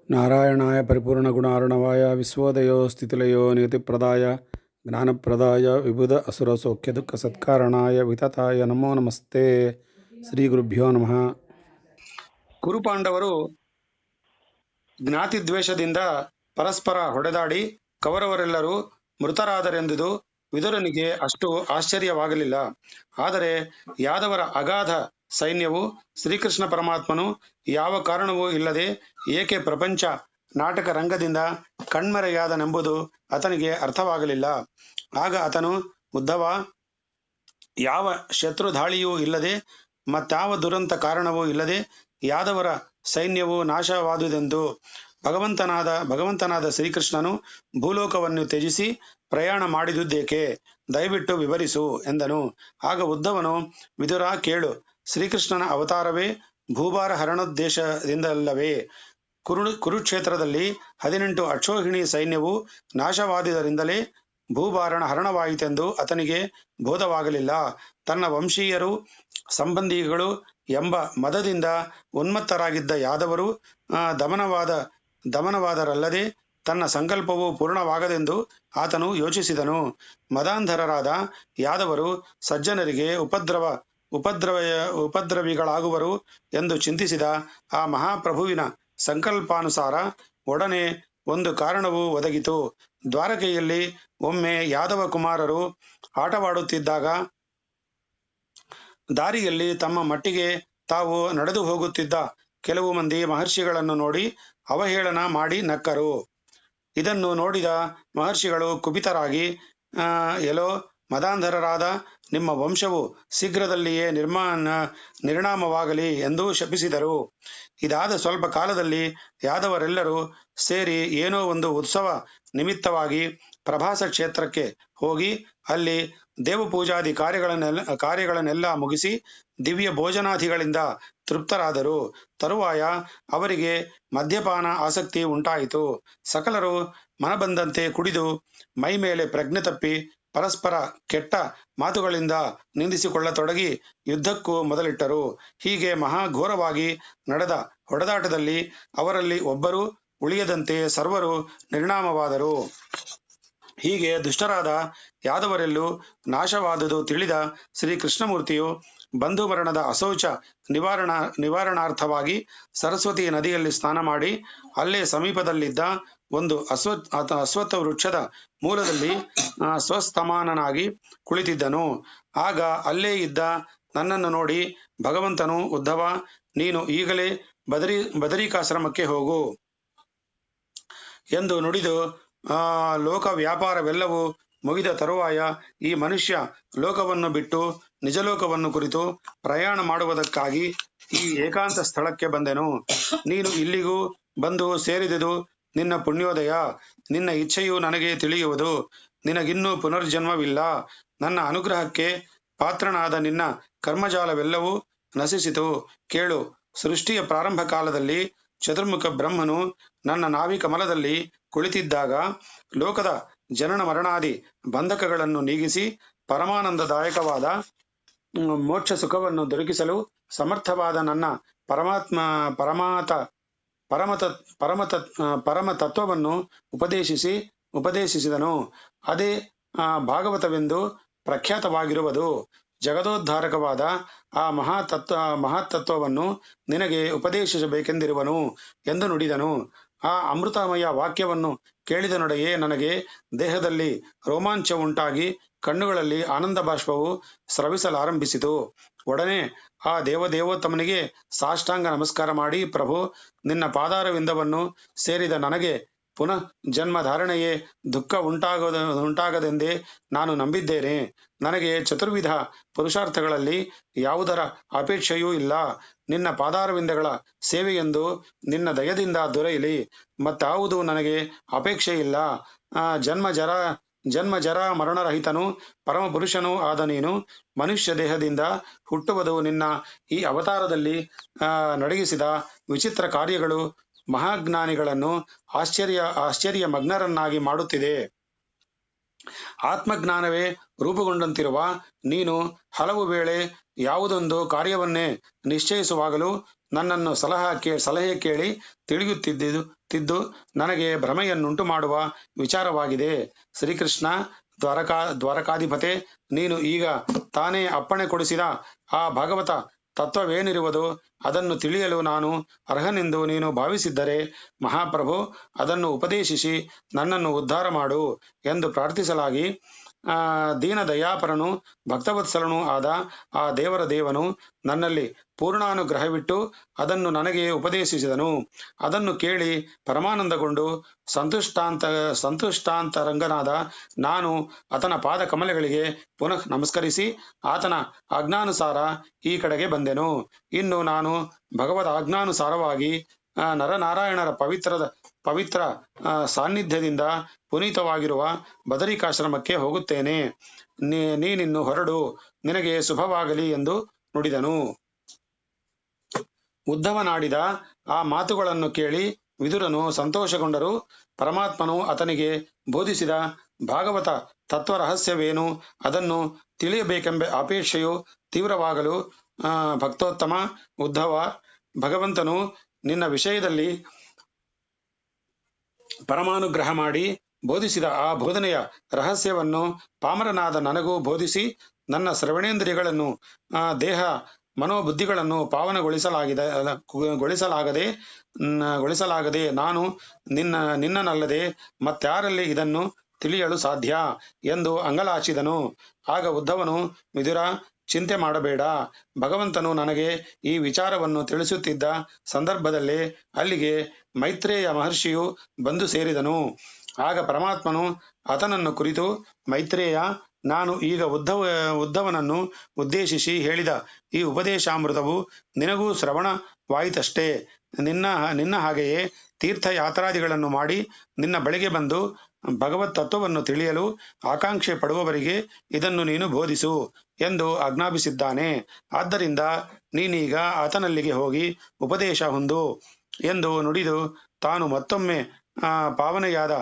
ನಾರಾಯಣಾಯ ಪರಿಪೂರ್ಣಗುಣಾರ್ಣವಾಯ ವಿಶ್ವೋದಯೋ ಸ್ಥಿತಿಲಯೋ ನಿಯತಿಪ್ರದಾಯ ಜ್ಞಾನಪ್ರದಾಯ ವಿಬುಧ ಅಸುರ ಸೌಖ್ಯ ದುಃಖ ಸತ್ಕಾರಣಾಯ ವಿತತಾಯ ನಮೋ ನಮಸ್ತೆ. ಶ್ರೀ ಗುರುಭ್ಯೋ ನಮಃ. ಕುರುಪಾಂಡವರು ಜ್ಞಾತಿದ್ವೇಷದಿಂದ ಪರಸ್ಪರ ಹೊಡೆದಾಡಿ ಕೌರವರೆಲ್ಲರೂ ಮೃತರಾದರೆಂದುದು ವಿದುರನಿಗೆ ಅಷ್ಟು ಆಶ್ಚರ್ಯವಾಗಲಿಲ್ಲ. ಆದರೆ ಯಾದವರ ಅಗಾಧ ಸೈನ್ಯವು ಶ್ರೀಕೃಷ್ಣ ಪರಮಾತ್ಮನು ಯಾವ ಕಾರಣವೂ ಇಲ್ಲದೆ ಏಕೆ ಪ್ರಪಂಚ ನಾಟಕ ರಂಗದಿಂದ ಕಣ್ಮರೆಯಾದನೆಂಬುದು ಆತನಿಗೆ ಅರ್ಥವಾಗಲಿಲ್ಲ. ಆಗ ಆತನು, ಉದ್ಧವ, ಯಾವ ಶತ್ರು ದಾಳಿಯೂ ಇಲ್ಲದೆ ಮತ್ತಾವ ದುರಂತ ಕಾರಣವೂ ಇಲ್ಲದೆ ಯಾದವರ ಸೈನ್ಯವು ನಾಶವಾದುದೆಂದು ಭಗವಂತನಾದ ಶ್ರೀಕೃಷ್ಣನು ಭೂಲೋಕವನ್ನು ತ್ಯಜಿಸಿ ಪ್ರಯಾಣ ಮಾಡಿದುದೇಕೆ? ದಯವಿಟ್ಟು ವಿವರಿಸು ಎಂದನು. ಆಗ ಉದ್ಧವನು, ವಿದುರ, ಕೇಳು. ಶ್ರೀಕೃಷ್ಣನ ಅವತಾರವೇ ಭೂಭಾರ ಹರಣೋದ್ದೇಶದಿಂದಲ್ಲವೇ? ಕುರುಕ್ಷೇತ್ರದಲ್ಲಿ 18 ಅಕ್ಷೋಹಿಣಿ ಸೈನ್ಯವು ನಾಶವಾದುದರಿಂದಲೇ ಭೂಭಾರಣ ಹರಣವಾಯಿತೆಂದು ಆತನಿಗೆ ಬೋಧವಾಗಲಿಲ್ಲ. ತನ್ನ ವಂಶೀಯರು ಸಂಬಂಧಿಗಳು ಎಂಬ ಮದದಿಂದ ಉನ್ಮತ್ತರಾಗಿದ್ದ ಯಾದವರು ದಮನವಾದರಲ್ಲದೆ ತನ್ನ ಸಂಕಲ್ಪವು ಪೂರ್ಣವಾಗದೆಂದು ಆತನು ಯೋಚಿಸಿದನು. ಮದಾಂಧರರಾದ ಯಾದವರು ಸಜ್ಜನರಿಗೆ ಉಪದ್ರವಿಗಳಾಗುವರು ಎಂದು ಚಿಂತಿಸಿದ ಆ ಮಹಾಪ್ರಭುವಿನ ಸಂಕಲ್ಪಾನುಸಾರ ಒಡನೆ ಒಂದು ಕಾರಣವು ಒದಗಿತು. ದ್ವಾರಕೆಯಲ್ಲಿ ಒಮ್ಮೆ ಯಾದವ ಕುಮಾರರು ಆಟವಾಡುತ್ತಿದ್ದಾಗ ದಾರಿಯಲ್ಲಿ ತಮ್ಮ ಮಟ್ಟಿಗೆ ತಾವು ನಡೆದು ಹೋಗುತ್ತಿದ್ದ ಕೆಲವು ಮಂದಿ ಮಹರ್ಷಿಗಳನ್ನು ನೋಡಿ ಅವಹೇಳನ ಮಾಡಿ ನಕ್ಕರು. ಇದನ್ನು ನೋಡಿದ ಮಹರ್ಷಿಗಳು ಕುಪಿತರಾಗಿ, ಎಲೋ ಮದಾಂಧರರಾದ ನಿಮ್ಮ ವಂಶವು ಶೀಘ್ರದಲ್ಲಿಯೇ ನಿರ್ನಾಮವಾಗಲಿ ಎಂದು ಶಪಿಸಿದರು. ಇದಾದ ಸ್ವಲ್ಪ ಕಾಲದಲ್ಲಿ ಯಾದವರೆಲ್ಲರೂ ಸೇರಿ ಏನೋ ಒಂದು ಉತ್ಸವ ನಿಮಿತ್ತವಾಗಿ ಪ್ರಭಾಸ ಕ್ಷೇತ್ರಕ್ಕೆ ಹೋಗಿ ಅಲ್ಲಿ ದೇವಪೂಜಾದಿ ಕಾರ್ಯಗಳನ್ನೆಲ್ಲ ಮುಗಿಸಿ ದಿವ್ಯ ಭೋಜನಾದಿಗಳಿಂದ ತೃಪ್ತರಾದರು. ತರುವಾಯ ಅವರಿಗೆ ಮದ್ಯಪಾನ ಆಸಕ್ತಿ ಉಂಟಾಯಿತು. ಸಕಲರು ಮನಬಂದಂತೆ ಕುಡಿದು ಮೈ ಮೇಲೆ ಪ್ರಜ್ಞೆ ತಪ್ಪಿ ಪರಸ್ಪರ ಕೆಟ್ಟ ಮಾತುಗಳಿಂದ ನಿಂದಿಸಿಕೊಳ್ಳತೊಡಗಿ ಯುದ್ಧಕ್ಕೂ ಮೊದಲಿಟ್ಟರು. ಹೀಗೆ ಮಹಾಘೋರವಾಗಿ ನಡೆದ ಹೊಡೆದಾಟದಲ್ಲಿ ಅವರಲ್ಲಿ ಒಬ್ಬರು ಉಳಿಯದಂತೆ ಸರ್ವರು ನಿರ್ನಾಮವಾದರು. ಹೀಗೆ ದುಷ್ಟರಾದ ಯಾದವರೆಲ್ಲೂ ನಾಶವಾದುದು ತಿಳಿದ ಶ್ರೀ ಕೃಷ್ಣಮೂರ್ತಿಯು ಬಂಧು ಮರಣದ ಅಶೌಚ ನಿವಾರಣಾರ್ಥವಾಗಿ ಸರಸ್ವತಿ ನದಿಯಲ್ಲಿ ಸ್ನಾನ ಮಾಡಿ ಅಲ್ಲೇ ಸಮೀಪದಲ್ಲಿದ್ದ ಒಂದು ಅಶ್ವತ್ಥ ವೃಕ್ಷದ ಮೂಲದಲ್ಲಿ ಸ್ವಸ್ಥಮಾನನಾಗಿ ಕುಳಿತಿದ್ದನು. ಆಗ ಅಲ್ಲೇ ಇದ್ದ ನನ್ನನ್ನು ನೋಡಿ ಭಗವಂತನು, ಉದ್ಧವ, ನೀನು ಈಗಲೇ ಬದರಿಕಾಶ್ರಮಕ್ಕೆ ಹೋಗು ಎಂದು ನುಡಿದು, ಲೋಕ ವ್ಯಾಪಾರವೆಲ್ಲವೂ ಮುಗಿದ ತರುವಾಯ ಈ ಮನುಷ್ಯ ಲೋಕವನ್ನು ಬಿಟ್ಟು ನಿಜಲೋಕವನ್ನು ಕುರಿತು ಪ್ರಯಾಣ ಮಾಡುವುದಕ್ಕಾಗಿ ಈ ಏಕಾಂತ ಸ್ಥಳಕ್ಕೆ ಬಂದೆನು. ನೀನು ಇಲ್ಲಿಗೂ ಬಂದು ಸೇರಿದುದು ನಿನ್ನ ಪುಣ್ಯೋದಯ. ನಿನ್ನ ಇಚ್ಛೆಯು ನನಗೆ ತಿಳಿಯುವುದು. ನಿನಗಿನ್ನೂ ಪುನರ್ಜನ್ಮವಿಲ್ಲ. ನನ್ನ ಅನುಗ್ರಹಕ್ಕೆ ಪಾತ್ರನಾದ ನಿನ್ನ ಕರ್ಮಜಾಲವೆಲ್ಲವೂ ನಶಿಸಿತು. ಕೇಳು. ಸೃಷ್ಟಿಯ ಪ್ರಾರಂಭ ಕಾಲದಲ್ಲಿ ಚತುರ್ಮುಖ ಬ್ರಹ್ಮನು ನನ್ನ ನಾಭಿ ಕಮಲದಲ್ಲಿ ಕುಳಿತಿದ್ದಾಗ ಲೋಕದ ಜನನ ಮರಣಾದಿ ಬಂಧಕಗಳನ್ನು ನೀಗಿಸಿ ಪರಮಾನಂದದಾಯಕವಾದ ಮೋಕ್ಷ ಸುಖವನ್ನು ದೊರಕಿಸಲು ಸಮರ್ಥವಾದ ನನ್ನ ಪರಮ ತತ್ವವನ್ನು ಉಪದೇಶಿಸಿದನು. ಅದೇ ಭಾಗವತವೆಂದು ಪ್ರಖ್ಯಾತವಾಗಿರುವುದು. ಜಗದೋದ್ಧಾರಕವಾದ ಆ ಮಹಾತತ್ವವನ್ನು ನಿನಗೆ ಉಪದೇಶಿಸಬೇಕೆಂದಿರುವನು ಎಂದು ನುಡಿದನು. ಆ ಅಮೃತಮಯ ವಾಕ್ಯವನ್ನು ಕೇಳಿದನೊಡೆಯೇ ನನಗೆ ದೇಹದಲ್ಲಿ ರೋಮಾಂಚ ಉಂಟಾಗಿ ಕಣ್ಣುಗಳಲ್ಲಿ ಆನಂದ ಬಾಷ್ಪವು ಸ್ರವಿಸಲಾರಂಭಿಸಿತು. ಒಡನೆ ಆ ದೇವದೇವೋತ್ತಮನಿಗೆ ಸಾಷ್ಟಾಂಗ ನಮಸ್ಕಾರ ಮಾಡಿ, ಪ್ರಭು, ನಿನ್ನ ಪಾದಾರವಿಂದವನ್ನು ಸೇರಿದ ನನಗೆ ಪುನಃ ಜನ್ಮ ಧಾರಣೆಯೇ ದುಃಖ ಉಂಟಾಗದೆಂದೇ ನಾನು ನಂಬಿದ್ದೇನೆ. ನನಗೆ ಚತುರ್ವಿಧ ಪುರುಷಾರ್ಥಗಳಲ್ಲಿ ಯಾವುದರ ಅಪೇಕ್ಷೆಯೂ ಇಲ್ಲ. ನಿನ್ನ ಪಾದಾರವಿಂದಗಳ ಸೇವೆಯೆಂದು ನಿನ್ನ ದಯದಿಂದ ದೊರೆಯಲಿ. ಮತ್ತಾವುದೂ ನನಗೆ ಅಪೇಕ್ಷೆ ಇಲ್ಲ. ಜನ್ಮ ಜರ ಮರಣರಹಿತನು ಪರಮಪುರುಷನೂ ಆದ ನೀನು ಮನುಷ್ಯ ದೇಹದಿಂದ ಹುಟ್ಟುವುದು ನಿನ್ನ ಈ ಅವತಾರದಲ್ಲಿ ವಿಚಿತ್ರ ಕಾರ್ಯಗಳು ಮಹಾಜ್ಞಾನಿಗಳನ್ನು ಆಶ್ಚರ್ಯ ಮಗ್ನರನ್ನಾಗಿ ಮಾಡುತ್ತಿದೆ. ಆತ್ಮಜ್ಞಾನವೇ ರೂಪುಗೊಂಡಂತಿರುವ ನೀನು ಹಲವು ವೇಳೆ ಯಾವುದೊಂದು ಕಾರ್ಯವನ್ನೇ ನಿಶ್ಚಯಿಸುವಾಗಲೂ ನನ್ನನ್ನು ಸಲಹೆ ಕೇಳಿ ತಿಳಿಯುತ್ತಿದ್ದು ನನಗೆ ಭ್ರಮೆಯನ್ನುಂಟು ಮಾಡುವ ವಿಚಾರವಾಗಿದೆ. ಶ್ರೀಕೃಷ್ಣ ದ್ವಾರಕಾಧಿಪತೆ, ನೀನು ಈಗ ತಾನೇ ಅಪ್ಪಣೆ ಕೊಡಿಸಿದ ಆ ಭಾಗವತ ತತ್ವವೇನಿರುವುದು ಅದನ್ನು ತಿಳಿಯಲು ನಾನು ಅರ್ಹನೆಂದು ನೀನು ಭಾವಿಸಿದ್ದರೆ ಮಹಾಪ್ರಭು ಅದನ್ನು ಉಪದೇಶಿಸಿ ನನ್ನನ್ನು ಉದ್ಧಾರ ಮಾಡು ಎಂದು ಪ್ರಾರ್ಥಿಸಲಾಗಿ ದೀನ ದಯಾಪರನು ಭಕ್ತವತ್ಸಲನೂ ಆದ ಆ ದೇವರ ದೇವನು ನನ್ನಲ್ಲಿ ಪೂರ್ಣಾನುಗ್ರಹವಿಟ್ಟು ಅದನ್ನು ನನಗೆ ಉಪದೇಶಿಸಿದನು. ಅದನ್ನು ಕೇಳಿ ಪರಮಾನಂದಗೊಂಡು ಸಂತುಷ್ಟಾಂತರಂಗನಾದ ನಾನು ಆತನ ಪಾದ ಕಮಲಗಳಿಗೆ ಪುನಃ ನಮಸ್ಕರಿಸಿ ಆತನ ಆಜ್ಞಾನುಸಾರ ಈ ಕಡೆಗೆ ಬಂದೆನು. ಇನ್ನು ನಾನು ಭಗವದ್ ಆಜ್ಞಾನುಸಾರವಾಗಿ ನರನಾರಾಯಣರ ಪವಿತ್ರ ಸಾನ್ನಿಧ್ಯದಿಂದ ಪುನೀತವಾಗಿರುವ ಬದರಿಕಾಶ್ರಮಕ್ಕೆ ಹೋಗುತ್ತೇನೆ. ನೀನಿನ್ನು ಹೊರಡು, ನಿನಗೆ ಶುಭವಾಗಲಿ ಎಂದು ನುಡಿದನು. ಉದ್ಧವನಾಡಿದ ಆ ಮಾತುಗಳನ್ನು ಕೇಳಿ ವಿದುರನು ಸಂತೋಷಗೊಂಡರು. ಪರಮಾತ್ಮನು ಆತನಿಗೆ ಬೋಧಿಸಿದ ಭಾಗವತ ತತ್ವ ರಹಸ್ಯವೇನು ಅದನ್ನು ತಿಳಿಯಬೇಕೆಂಬ ಅಪೇಕ್ಷೆಯು ತೀವ್ರವಾಗಲು, ಭಕ್ತೋತ್ತಮ ಉದ್ಧವ, ಭಗವಂತನು ನಿನ್ನ ವಿಷಯದಲ್ಲಿ ಪರಮಾನುಗ್ರಹ ಮಾಡಿ ಬೋಧಿಸಿದ ಆ ಬೋಧನೆಯ ರಹಸ್ಯವನ್ನು ಪಾಮರನಾದ ನನಗೂ ಬೋಧಿಸಿ ನನ್ನ ಶ್ರವಣೇಂದ್ರಿಯಗಳನ್ನು ದೇಹ ಮನೋಬುದ್ಧಿಗಳನ್ನು ಗೊಳಿಸಲಾಗದೆ ನಾನು ನಿನ್ನನಲ್ಲದೆ ಮತ್ಯಾರಲ್ಲಿ ಇದನ್ನು ತಿಳಿಯಲು ಸಾಧ್ಯ ಎಂದು ಅಂಗಲಾಚಿದನು. ಆಗ ಉದ್ಧವನು, ವಿದುರ, ಚಿಂತೆ ಮಾಡಬೇಡ. ಭಗವಂತನು ನನಗೆ ಈ ವಿಚಾರವನ್ನು ತಿಳಿಸುತ್ತಿದ್ದ ಸಂದರ್ಭದಲ್ಲೇ ಅಲ್ಲಿಗೆ ಮೈತ್ರೇಯ ಮಹರ್ಷಿಯು ಬಂದು ಸೇರಿದನು. ಆಗ ಪರಮಾತ್ಮನು ಆತನನ್ನು ಕುರಿತು, ಮೈತ್ರೇಯ, ನಾನು ಈಗ ಉದ್ಧವನನ್ನು ಉದ್ದೇಶಿಸಿ ಹೇಳಿದ ಈ ಉಪದೇಶಾಮೃತವು ನಿನಗೂ ಶ್ರವಣವಾಯಿತಷ್ಟೇ. ನಿನ್ನ ಹಾಗೆಯೇ ತೀರ್ಥಯಾತ್ರಾದಿಗಳನ್ನು ಮಾಡಿ ನಿನ್ನ ಬಳಿಗೆ ಬಂದು ಭಗವತ್ ತತ್ವವನ್ನು ತಿಳಿಯಲು ಆಕಾಂಕ್ಷೆ ಪಡುವವರಿಗೆ ಇದನ್ನು ನೀನು ಬೋಧಿಸು ಎಂದು ಆಜ್ಞಾಪಿಸಿದ್ದಾನೆ. ಆದ್ದರಿಂದ ನೀನೀಗ ಆತನಲ್ಲಿಗೆ ಹೋಗಿ ಉಪದೇಶ ಹೊಂದು ಎಂದು ನುಡಿದು ತಾನು ಮತ್ತೊಮ್ಮೆ ಪಾವನೆಯಾದ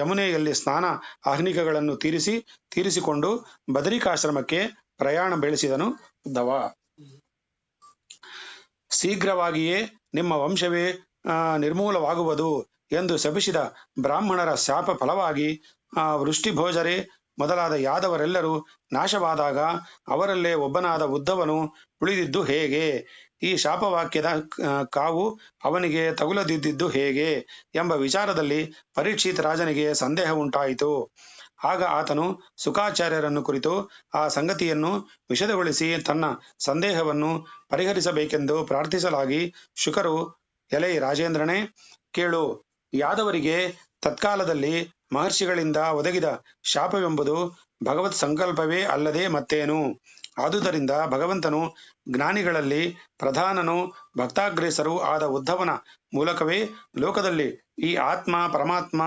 ಯಮುನೆಯಲ್ಲಿ ಸ್ನಾನ ಆಹ್ನಿಕಗಳನ್ನು ತೀರಿಸಿಕೊಂಡು ಬದರಿಕಾಶ್ರಮಕ್ಕೆ ಪ್ರಯಾಣ ಬೆಳೆಸಿದನು. ಉದ್ಧವ, ಶೀಘ್ರವಾಗಿಯೇ ನಿಮ್ಮ ವಂಶವೇ ನಿರ್ಮೂಲವಾಗುವುದು ಎಂದು ಶಪಿಸಿದ ಬ್ರಾಹ್ಮಣರ ಶಾಪ ಫಲವಾಗಿ ವೃಷ್ಟಿಭೋಜರೇ ಮೊದಲಾದ ಯಾದವರೆಲ್ಲರೂ ನಾಶವಾದಾಗ ಅವರಲ್ಲೇ ಒಬ್ಬನಾದ ಉದ್ಧವನು ಉಳಿದಿದ್ದು ಹೇಗೆ? ಈ ಶಾಪವಾಕ್ಯದ ಕಾವು ಅವನಿಗೆ ತಗುಲದಿದ್ದು ಹೇಗೆ ಎಂಬ ವಿಚಾರದಲ್ಲಿ ಪರೀಕ್ಷಿತ್ ರಾಜನಿಗೆ ಸಂದೇಹ ಉಂಟಾಯಿತು. ಆಗ ಆತನು ಸುಖಾಚಾರ್ಯರನ್ನು ಕುರಿತು ಆ ಸಂಗತಿಯನ್ನು ವಿಶದಗೊಳಿಸಿ ತನ್ನ ಸಂದೇಹವನ್ನು ಪರಿಹರಿಸಬೇಕೆಂದು ಪ್ರಾರ್ಥಿಸಲಾಗಿ ಶುಕರು, ಎಲೈ ರಾಜೇಂದ್ರನೇ, ಕೇಳು. ಯಾದವರಿಗೆ ತತ್ಕಾಲದಲ್ಲಿ ಮಹರ್ಷಿಗಳಿಂದ ಒದಗಿದ ಶಾಪವೆಂಬುದು ಭಗವತ್ ಸಂಕಲ್ಪವೇ ಅಲ್ಲದೆ ಮತ್ತೇನು? ಆದುದರಿಂದ ಭಗವಂತನು ಜ್ಞಾನಿಗಳಲ್ಲಿ ಪ್ರಧಾನನೂ ಭಕ್ತಾಗ್ರೇಸರೂ ಆದ ಉದ್ಧವನ ಮೂಲಕವೇ ಲೋಕದಲ್ಲಿ ಈ ಆತ್ಮ ಪರಮಾತ್ಮ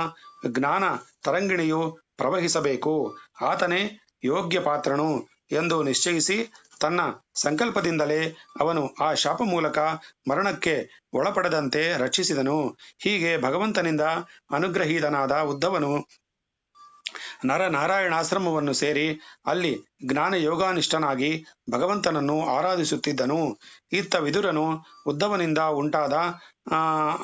ಜ್ಞಾನ ತರಂಗಿಣಿಯು ಪ್ರವಹಿಸಬೇಕು. ಆತನೇ ಯೋಗ್ಯ ಪಾತ್ರನು ಎಂದು ನಿಶ್ಚಯಿಸಿ ತನ್ನ ಸಂಕಲ್ಪದಿಂದಲೇ ಅವನು ಆ ಶಾಪ ಮೂಲಕ ಮರಣಕ್ಕೆ ಒಳಪಡದಂತೆ ರಕ್ಷಿಸಿದನು. ಹೀಗೆ ಭಗವಂತನಿಂದ ಅನುಗ್ರಹೀತನಾದ ಉದ್ಧವನು ನರನಾರಾಯಣಾಶ್ರಮವನ್ನು ಸೇರಿ ಅಲ್ಲಿ ಜ್ಞಾನ ಯೋಗಾನಿಷ್ಠನಾಗಿ ಭಗವಂತನನ್ನು ಆರಾಧಿಸುತ್ತಿದ್ದನು. ಇತ್ತ ವಿದುರನು ಉದ್ಧವನಿಂದ ಉಂಟಾದ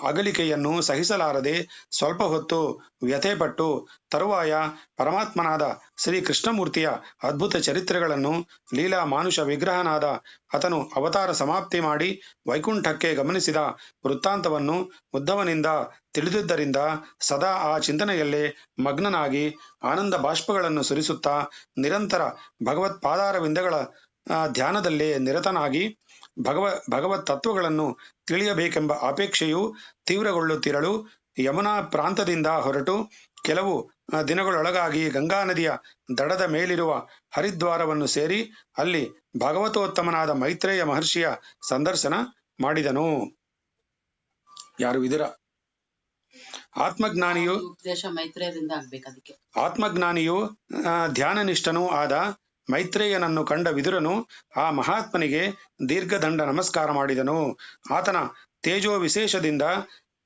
ಅಗಲಿಕೆಯನ್ನು ಸಹಿಸಲಾರದೆ ಸ್ವಲ್ಪ ಹೊತ್ತು ವ್ಯಥೆಪಟ್ಟು ತರುವಾಯ ಪರಮಾತ್ಮನಾದ ಶ್ರೀ ಕೃಷ್ಣಮೂರ್ತಿಯ ಅದ್ಭುತ ಚರಿತ್ರೆಗಳನ್ನು, ಲೀಲಾ ಮಾನುಷ ವಿಗ್ರಹನಾದ ಆತನು ಅವತಾರ ಸಮಾಪ್ತಿ ಮಾಡಿ ವೈಕುಂಠಕ್ಕೆ ಗಮನಿಸಿದ ವೃತ್ತಾಂತವನ್ನು ಉದ್ಧವನಿಂದ ತಿಳಿದಿದ್ದರಿಂದ ಸದಾ ಆ ಚಿಂತನೆಯಲ್ಲೇ ಮಗ್ನನಾಗಿ ಆನಂದ ಬಾಷ್ಪಗಳನ್ನು ಸುರಿಸುತ್ತಾ ನಿರಂತರ ಭಗವತ್ ಪಾದಾರವಿಂದಗಳ ಧ್ಯಾನದಲ್ಲೇ ನಿರತನಾಗಿ ಭಗವತ್ ತತ್ವಗಳನ್ನು ತಿಳಿಯಬೇಕೆಂಬ ಅಪೇಕ್ಷೆಯು ತೀವ್ರಗೊಳ್ಳುತ್ತಿರಲು ಯಮುನಾ ಪ್ರಾಂತದಿಂದ ಹೊರಟು ಕೆಲವು ದಿನಗಳೊಳಗಾಗಿ ಗಂಗಾ ನದಿಯ ದಡದ ಮೇಲಿರುವ ಹರಿದ್ವಾರವನ್ನು ಸೇರಿ ಅಲ್ಲಿ ಭಾಗವತೋತ್ತಮನಾದ ಮೈತ್ರೇಯ ಮಹರ್ಷಿಯ ಸಂದರ್ಶನ ಮಾಡಿದನು. ಯಾರು? ವಿದುರ. ಆತ್ಮಜ್ಞಾನಿಯು ಧ್ಯಾನನಿಷ್ಠನೂ ಆದ ಮೈತ್ರೇಯನನ್ನು ಕಂಡ ವಿದುರನು ಆ ಮಹಾತ್ಮನಿಗೆ ದೀರ್ಘದಂಡ ನಮಸ್ಕಾರ ಮಾಡಿದನು. ಆತನ ತೇಜೋ ವಿಶೇಷದಿಂದ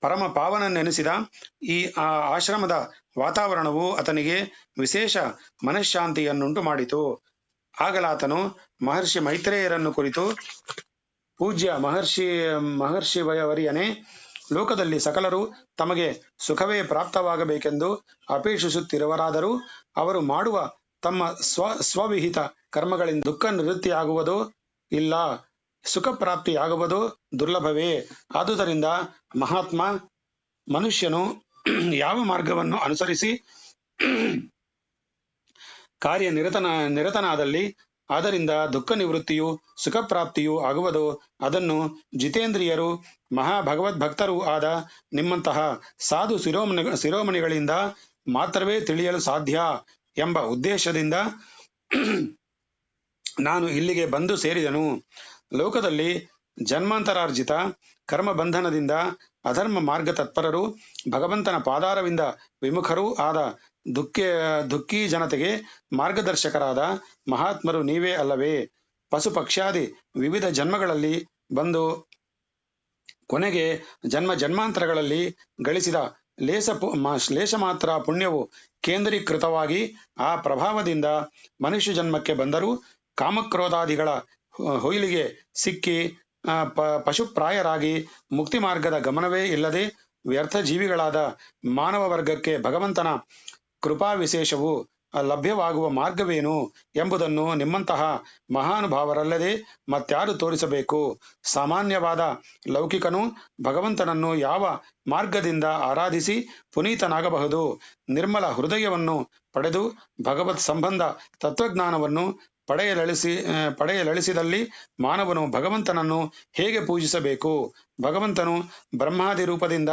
ಪರಮ ಪಾವನನೆನಿಸಿದ ಈ ಆಶ್ರಮದ ವಾತಾವರಣವು ಆತನಿಗೆ ವಿಶೇಷ ಮನಃಶಾಂತಿಯನ್ನುಂಟು ಮಾಡಿತು. ಆಗಲಾತನು ಮಹರ್ಷಿ ಮೈತ್ರೇಯರನ್ನು ಕುರಿತು, ಪೂಜ್ಯ ಮಹರ್ಷಿವರ್ಯನೇ, ಲೋಕದಲ್ಲಿ ಸಕಲರು ತಮಗೆ ಸುಖವೇ ಪ್ರಾಪ್ತವಾಗಬೇಕೆಂದು ಅಪೇಕ್ಷಿಸುತ್ತಿರುವರಾದರೂ ಅವರು ಮಾಡುವ ತಮ್ಮ ಸ್ವವಿಹಿತ ಕರ್ಮಗಳಿಂದ ದುಃಖ ನಿವೃತ್ತಿಯಾಗುವುದೋ ಇಲ್ಲ, ಸುಖ ಪ್ರಾಪ್ತಿಯಾಗುವುದೋ ದುರ್ಲಭವೇ. ಆದುದರಿಂದ ಮಹಾತ್ಮ, ಮನುಷ್ಯನು ಯಾವ ಮಾರ್ಗವನ್ನು ಅನುಸರಿಸಿ ನಿರತನಾದಲ್ಲಿ ಅದರಿಂದ ದುಃಖ ನಿವೃತ್ತಿಯು ಸುಖ ಪ್ರಾಪ್ತಿಯೂ ಆಗುವುದೋ ಅದನ್ನು ಜಿತೇಂದ್ರಿಯರು ಮಹಾಭಗವದ್ಭಕ್ತರೂ ಆದ ನಿಮ್ಮಂತಹ ಸಾಧು ಶಿರೋಮಣಿಗಳಿಂದ ಮಾತ್ರವೇ ತಿಳಿಯಲು ಸಾಧ್ಯ ಎಂಬ ಉದ್ದೇಶದಿಂದ ನಾನು ಇಲ್ಲಿಗೆ ಬಂದು ಸೇರಿದೆನು. ಲೋಕದಲ್ಲಿ ಜನ್ಮಾಂತರಾರ್ಜಿತ ಕರ್ಮಬಂಧನದಿಂದ ಅಧರ್ಮ ಮಾರ್ಗ ತತ್ಪರರು, ಭಗವಂತನ ಪಾದಾರವಿಂದ ವಿಮುಖರೂ ಆದ ದುಃಖಿ ಜನತೆಗೆ ಮಾರ್ಗದರ್ಶಕರಾದ ಮಹಾತ್ಮರು ನೀವೇ ಅಲ್ಲವೇ? ಪಶು ಪಕ್ಷಾದಿ ವಿವಿಧ ಜನ್ಮಗಳಲ್ಲಿ ಬಂದು ಕೊನೆಗೆ ಜನ್ಮಾಂತರಗಳಲ್ಲಿ ಗಳಿಸಿದ ಲೇಷ ಮಾತ್ರ ಪುಣ್ಯವು ಕೇಂದ್ರೀಕೃತವಾಗಿ ಆ ಪ್ರಭಾವದಿಂದ ಮನುಷ್ಯ ಜನ್ಮಕ್ಕೆ ಬಂದರೂ ಕಾಮಕ್ರೋಧಾದಿಗಳ ಹೊಯ್ಲಿಗೆ ಸಿಕ್ಕಿ ಪಶುಪ್ರಾಯರಾಗಿ ಮುಕ್ತಿ ಮಾರ್ಗದ ಗಮನವೇ ಇಲ್ಲದೆ ವ್ಯರ್ಥ ಜೀವಿಗಳಾದ ಮಾನವ ವರ್ಗಕ್ಕೆ ಭಗವಂತನ ಕೃಪಾ ವಿಶೇಷವು ಲಭ್ಯವಾಗುವ ಮಾರ್ಗವೇನು ಎಂಬುದನ್ನು ನಿಮ್ಮಂತಹ ಮಹಾನುಭಾವರಲ್ಲದೆ ಮತ್ಯಾರು ತೋರಿಸಬೇಕು? ಸಾಮಾನ್ಯವಾದ ಲೌಕಿಕನು ಭಗವಂತನನ್ನು ಯಾವ ಮಾರ್ಗದಿಂದ ಆರಾಧಿಸಿ ಪುನೀತನಾಗಬಹುದು? ನಿರ್ಮಲ ಹೃದಯವನ್ನು ಪಡೆದು ಭಗವತ್ ಸಂಬಂಧ ತತ್ವಜ್ಞಾನವನ್ನು ಪಡೆಯಲಳಿಸಿದಲ್ಲಿ ಮಾನವನು ಭಗವಂತನನ್ನು ಹೇಗೆ ಪೂಜಿಸಬೇಕು? ಭಗವಂತನು ಬ್ರಹ್ಮಾದಿ ರೂಪದಿಂದ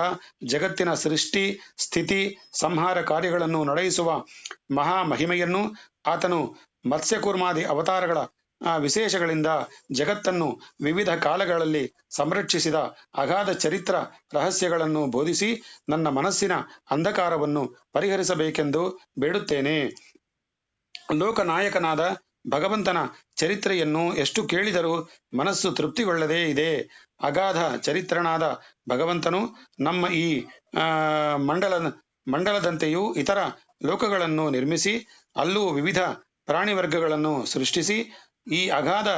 ಜಗತ್ತಿನ ಸೃಷ್ಟಿ ಸ್ಥಿತಿ ಸಂಹಾರ ಕಾರ್ಯಗಳನ್ನು ನಡೆಯಿಸುವ ಮಹಾ ಮಹಿಮೆಯನ್ನು, ಆತನು ಮತ್ಸ್ಯಕೂರ್ಮಾದಿ ಅವತಾರಗಳ ವಿಶೇಷಗಳಿಂದ ಜಗತ್ತನ್ನು ವಿವಿಧ ಕಾಲಗಳಲ್ಲಿ ಸಂರಕ್ಷಿಸಿದ ಅಗಾಧ ಚರಿತ್ರ ರಹಸ್ಯಗಳನ್ನು ಬೋಧಿಸಿ ನನ್ನ ಮನಸ್ಸಿನ ಅಂಧಕಾರವನ್ನು ಪರಿಹರಿಸಬೇಕೆಂದು ಬೇಡುತ್ತೇನೆ. ಲೋಕನಾಯಕನಾದ ಭಗವಂತನ ಚರಿತ್ರೆಯನ್ನು ಎಷ್ಟು ಕೇಳಿದರೂ ಮನಸ್ಸು ತೃಪ್ತಿಗೊಳ್ಳದೇ ಇದೆ. ಅಗಾಧ ಚರಿತ್ರನಾದ ಭಗವಂತನು ನಮ್ಮ ಈ ಮಂಡಲದಂತೆಯೂ ಇತರ ಲೋಕಗಳನ್ನು ನಿರ್ಮಿಸಿ ಅಲ್ಲೂ ವಿವಿಧ ಪ್ರಾಣಿ ವರ್ಗಗಳನ್ನು ಸೃಷ್ಟಿಸಿ ಈ ಅಗಾಧ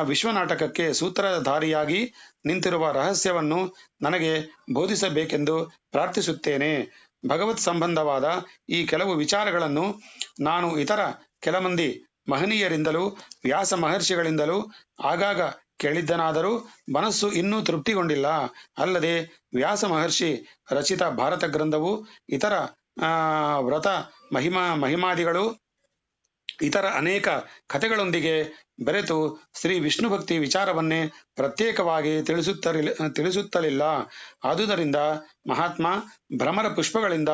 ವಿಶ್ವನಾಟಕಕ್ಕೆ ಸೂತ್ರಧಾರಿಯಾಗಿ ನಿಂತಿರುವ ರಹಸ್ಯವನ್ನು ನನಗೆ ಬೋಧಿಸಬೇಕೆಂದು ಪ್ರಾರ್ಥಿಸುತ್ತೇನೆ. ಭಗವತ್ ಸಂಬಂಧವಾದ ಈ ಕೆಲವು ವಿಚಾರಗಳನ್ನು ನಾನು ಇತರ ಕೆಲ ಮಂದಿ ಮಹನೀಯರಿಂದಲೂ ವ್ಯಾಸ ಮಹರ್ಷಿಗಳಿಂದಲೂ ಆಗಾಗ ಕೇಳಿದ್ದನಾದರೂ ಮನಸ್ಸು ಇನ್ನೂ ತೃಪ್ತಿಗೊಂಡಿಲ್ಲ. ಅಲ್ಲದೆ ವ್ಯಾಸ ಮಹರ್ಷಿ ರಚಿತ ಭಾರತ ಗ್ರಂಥವು ಇತರ ವ್ರತ ಮಹಿಮಾದಿಗಳು ಇತರ ಅನೇಕ ಕಥೆಗಳೊಂದಿಗೆ ಬೆರೆತು ಶ್ರೀ ವಿಷ್ಣು ಭಕ್ತಿ ವಿಚಾರವನ್ನೇ ಪ್ರತ್ಯೇಕವಾಗಿ ತಿಳಿಸುತ್ತಲಿಲ್ಲ. ಆದುದರಿಂದ ಮಹಾತ್ಮ, ಭ್ರಮರ ಪುಷ್ಪಗಳಿಂದ